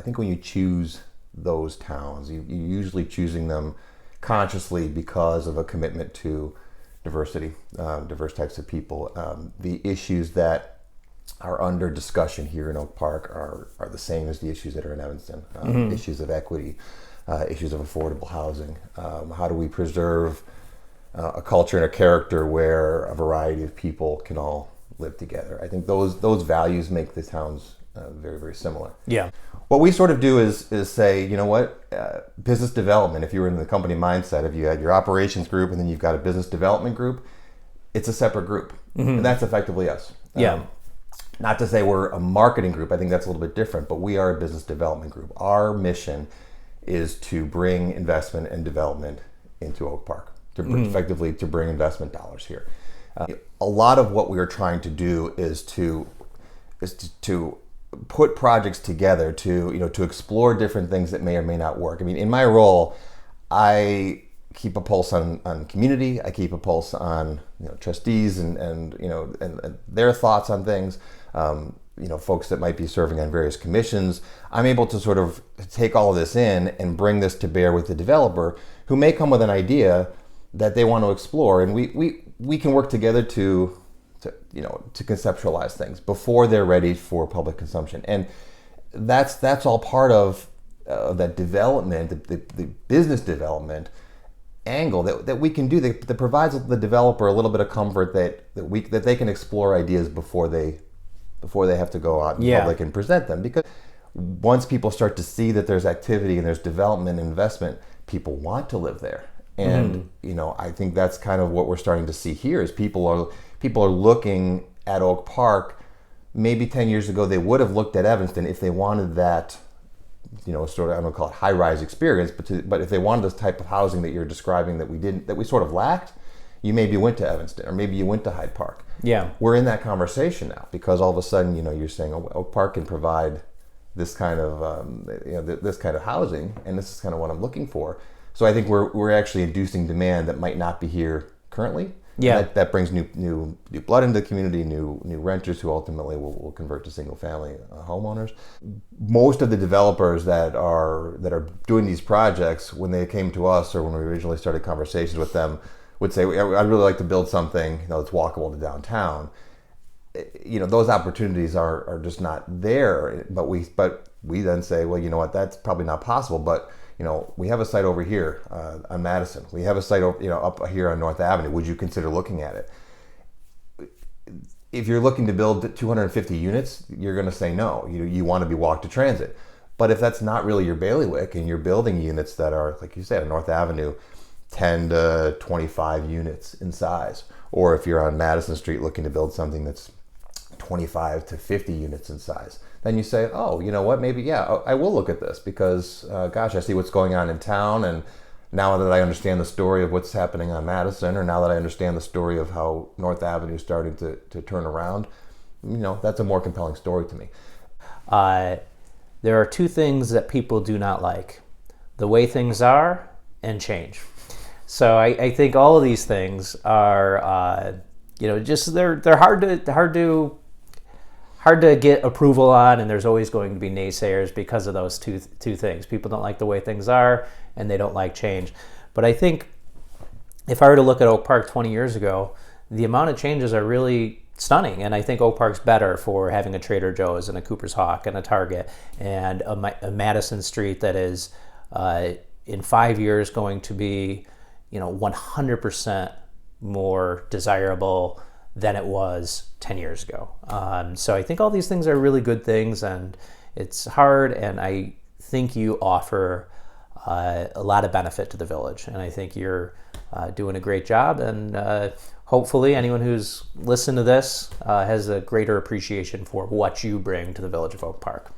think when you choose those towns, you're usually choosing them consciously because of a commitment to diversity, diverse types of people. The issues that are under discussion here in Oak Park are the same as the issues that are in Evanston. Issues of equity, issues of affordable housing. How do we preserve a culture and a character where a variety of people can all live together? I think those values make the towns very, very similar. Yeah. What we sort of do is say, you know what, business development, if you were in the company mindset, if you had your operations group and then you've got a business development group, it's a separate group. And that's effectively us. Yeah. Not to say we're a marketing group, I think that's a little bit different, but we are a business development group. Our mission is to bring investment and development into Oak Park, effectively to bring investment dollars here. A lot of what we are trying to do is to put projects together to explore different things that may or may not work. I mean, in my role, I keep a pulse on community. I keep a pulse on trustees and their thoughts on things. Folks that might be serving on various commissions. I'm able to sort of take all of this in and bring this to bear with the developer, who may come with an idea that they want to explore, and we can work together to conceptualize things before they're ready for public consumption. And that's all part of that development, the business development angle that we can do that provides the developer a little bit of comfort that they can explore ideas before they have to go out in public and present them. Because once people start to see that there's activity and there's development and investment, people want to live there. And I think that's kind of what we're starting to see here is people are looking at Oak Park. Maybe 10 years ago they would have looked at Evanston if they wanted that, sort of, I don't call it high-rise experience, but if they wanted this type of housing that you're describing that we sort of lacked, you maybe went to Evanston or maybe you went to Hyde Park. Yeah. We're in that conversation now because all of a sudden, you're saying Oak Park can provide this kind of this kind of housing, and this is kind of what I'm looking for. So I think we're actually inducing demand that might not be here currently. Yeah. That brings new blood into the community, new renters who ultimately will convert to single family homeowners. Most of the developers that are doing these projects, when they came to us or when we originally started conversations with them, would say, I'd really like to build something that's walkable to downtown. Those opportunities are just not there. But we then say, well, you know what, that's probably not possible. But we have a site over here on Madison. We have a site up here on North Avenue. Would you consider looking at it? If you're looking to build 250 units, you're going to say no. You want to be walk to transit. But if that's not really your bailiwick and you're building units that are, like you said, on North Avenue, 10 to 25 units in size, or if you're on Madison Street looking to build something that's 25 to 50 units in size, then you say, oh, you know what, maybe, I will look at this because, I see what's going on in town, and now that I understand the story of what's happening on Madison, or now that I understand the story of how North Avenue is starting to turn around, that's a more compelling story to me. There are two things that people do not like: the way things are and change. So I think all of these things are, just they're hard to get approval on, and there's always going to be naysayers because of those two things. People don't like the way things are, and they don't like change. But I think if I were to look at Oak Park 20 years ago, the amount of changes are really stunning, and I think Oak Park's better for having a Trader Joe's and a Cooper's Hawk and a Target and a Madison Street that is in 5 years going to be 100% more desirable than it was 10 years ago. So I think all these things are really good things, and it's hard, and I think you offer a lot of benefit to the village, and I think you're doing a great job, and hopefully anyone who's listened to this has a greater appreciation for what you bring to the village of Oak Park.